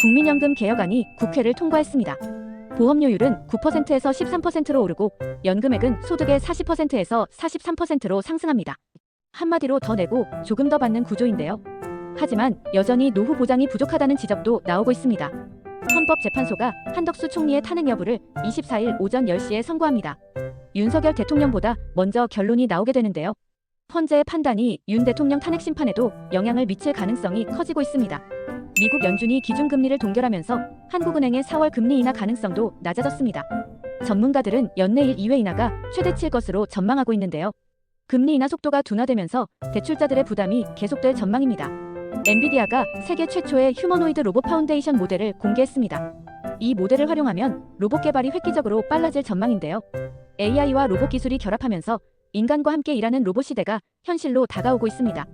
국민연금 개혁안이 국회를 통과했습니다. 보험료율은 9%에서 13%로 오르고 연금액은 소득의 40%에서 43%로 상승합니다. 한마디로 더 내고 조금 더 받는 구조인데요. 하지만 여전히 노후 보장이 부족하다는 지적도 나오고 있습니다. 헌법재판소가 한덕수 총리의 탄핵 여부를 24일 오전 10시에 선고합니다. 윤석열 대통령보다 먼저 결론이 나오게 되는데요. 헌재의 판단이 윤 대통령 탄핵 심판에도 영향을 미칠 가능성이 커지고 있습니다. 미국 연준이 기준금리를 동결하면서 한국은행의 4월 금리 인하 가능성도 낮아졌습니다. 전문가들은 연내일 2회 인하가 최대치일 것으로 전망하고 있는데요. 금리 인하 속도가 둔화되면서 대출자들의 부담이 계속될 전망입니다. 엔비디아가 세계 최초의 휴머노이드 로봇 파운데이션 모델을 공개했습니다. 이 모델을 활용하면 로봇 개발이 획기적으로 빨라질 전망인데요. AI와 로봇 기술이 결합하면서 인간과 함께 일하는 로봇 시대가 현실로 다가오고 있습니다.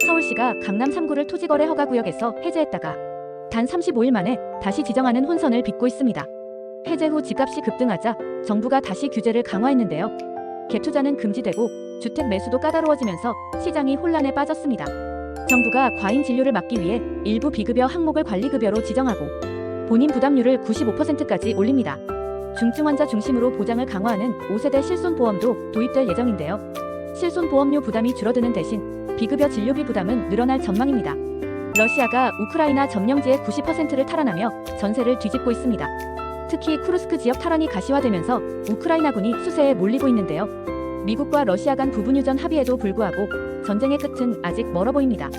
서울시가 강남 3구를 토지거래 허가구역에서 해제했다가 단 35일 만에 다시 지정하는 혼선을 빚고 있습니다. 해제 후 집값이 급등하자 정부가 다시 규제를 강화했는데요. 갭투자는 금지되고 주택 매수도 까다로워지면서 시장이 혼란에 빠졌습니다. 정부가 과잉 진료를 막기 위해 일부 비급여 항목을 관리급여로 지정하고 본인 부담률을 95%까지 올립니다. 중증 환자 중심으로 보장을 강화하는 5세대 실손보험도 도입될 예정인데요. 실손보험료 부담이 줄어드는 대신 비급여 진료비 부담은 늘어날 전망입니다. 러시아가 우크라이나 점령지의 90%를 탈환하며 전세를 뒤집고 있습니다. 특히 쿠르스크 지역 탈환이 가시화되면서 우크라이나군이 수세에 몰리고 있는데요. 미국과 러시아 간 부분유전 합의에도 불구하고 전쟁의 끝은 아직 멀어 보입니다.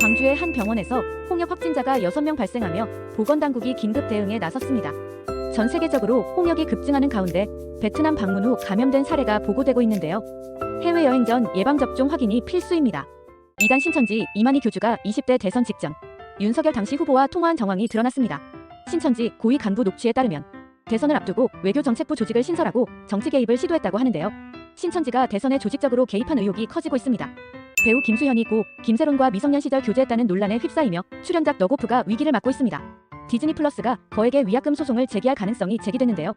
광주의 한 병원에서 홍역 확진자가 6명 발생하며 보건당국이 긴급 대응에 나섰습니다. 전 세계적으로 홍역이 급증하는 가운데 베트남 방문 후 감염된 사례가 보고되고 있는데요. 해외여행 전 예방접종 확인이 필수입니다. 이단 신천지 이만희 교주가 20대 대선 직전 윤석열 당시 후보와 통화한 정황이 드러났습니다. 신천지 고위 간부 녹취에 따르면 대선을 앞두고 외교정책부 조직을 신설하고 정치 개입을 시도했다고 하는데요. 신천지가 대선에 조직적으로 개입한 의혹이 커지고 있습니다. 배우 김수현이 고 김세론과 미성년 시절 교제했다는 논란에 휩싸이며 출연작 너고프가 위기를 맞고 있습니다. 디즈니 플러스가 거액의 위약금 소송을 제기할 가능성이 제기되는데요.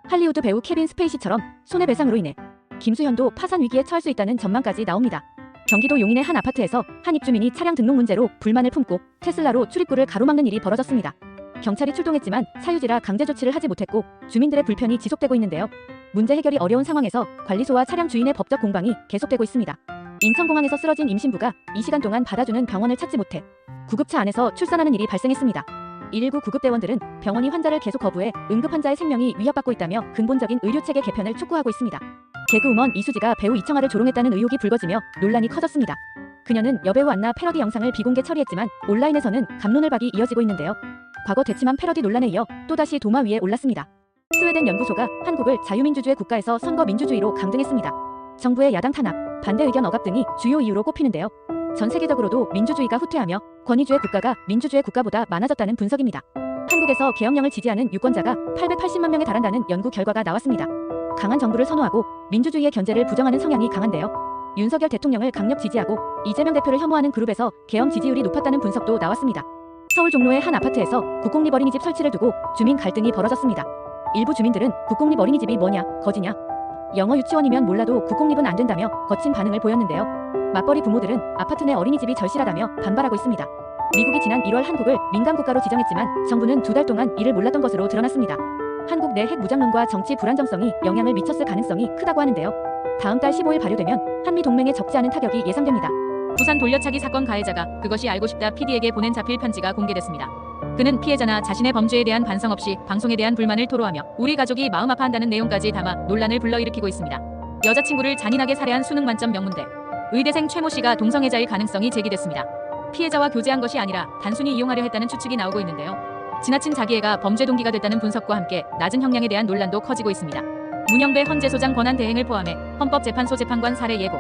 할리우드 배우 케빈 스페이시처럼 손해배상으로 인해 김수현도 파산 위기에 처할 수 있다는 전망까지 나옵니다. 경기도 용인의 한 아파트에서 한 입주민이 차량 등록 문제로 불만을 품고 테슬라로 출입구를 가로막는 일이 벌어졌습니다. 경찰이 출동했지만 사유지라 강제 조치를 하지 못했고 주민들의 불편이 지속되고 있는데요. 문제 해결이 어려운 상황에서 관리소와 차량 주인의 법적 공방이 계속되고 있습니다. 인천공항에서 쓰러진 임신부가 이 시간 동안 받아주는 병원을 찾지 못해 구급차 안에서 출산하는 일이 발생했습니다. 119 구급대원들은 병원이 환자를 계속 거부해 응급환자의 생명이 위협받고 있다며 근본적인 의료체계 개편을 촉구하고 있습니다. 개그우먼 이수지가 배우 이청아를 조롱했다는 의혹이 불거지며 논란이 커졌습니다. 그녀는 여배우 안나 패러디 영상을 비공개 처리했지만 온라인에서는 갑론을박이 이어지고 있는데요. 과거 대치만 패러디 논란에 이어 또다시 도마 위에 올랐습니다. 스웨덴 연구소가 한국을 자유민주주의 국가에서 선거 민주주의로 강등했습니다. 정부의 야당 탄압, 반대 의견 억압 등이 주요 이유로 꼽히는데요. 전 세계적으로도 민주주의가 후퇴하며 권위주의 국가가 민주주의 국가보다 많아졌다는 분석입니다. 한국에서 계엄령을 지지하는 유권자가 880만 명에 달한다는 연구 결과가 나왔습니다. 강한 정부를 선호하고 민주주의의 견제를 부정하는 성향이 강한데요. 윤석열 대통령을 강력 지지하고 이재명 대표를 혐오하는 그룹에서 계엄 지지율이 높았다는 분석도 나왔습니다. 서울 종로의 한 아파트에서 국공립 어린이집 설치를 두고 주민 갈등이 벌어졌습니다. 일부 주민들은 국공립 어린이집이 뭐냐, 거지냐, 영어 유치원이면 몰라도 국공립은 안 된다며 거친 반응을 보였는데요. 맞벌이 부모들은 아파트 내 어린이집이 절실하다며 반발하고 있습니다. 미국이 지난 1월 한국을 민간국가로 지정했지만 정부는 2달 동안 이를 몰랐던 것으로 드러났습니다. 한국 내 핵 무장론과 정치 불안정성이 영향을 미쳤을 가능성이 크다고 하는데요. 다음 달 15일 발효되면 한미 동맹에 적지 않은 타격이 예상됩니다. 부산 돌려차기 사건 가해자가 그것이 알고 싶다 PD에게 보낸 자필 편지가 공개됐습니다. 그는 피해자나 자신의 범죄에 대한 반성 없이 방송에 대한 불만을 토로하며 우리 가족이 마음 아파한다는 내용까지 담아 논란을 불러일으키고 있습니다. 여자친구를 잔인하게 살해한 수능 만점 명문대 의대생 최모 씨가 동성애자일 가능성이 제기됐습니다. 피해자와 교제한 것이 아니라 단순히 이용하려 했다는 추측이 나오고 있는데요. 지나친 자기애가 범죄 동기가 됐다는 분석과 함께 낮은 형량에 대한 논란도 커지고 있습니다. 문영배 헌재소장 권한 대행을 포함해 헌법재판소 재판관 살해 예고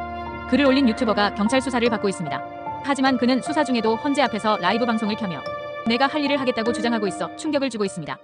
글을 올린 유튜버가 경찰 수사를 받고 있습니다. 하지만 그는 수사 중에도 헌재 앞에서 라이브 방송을 켜며 내가 할 일을 하겠다고 주장하고 있어 충격을 주고 있습니다.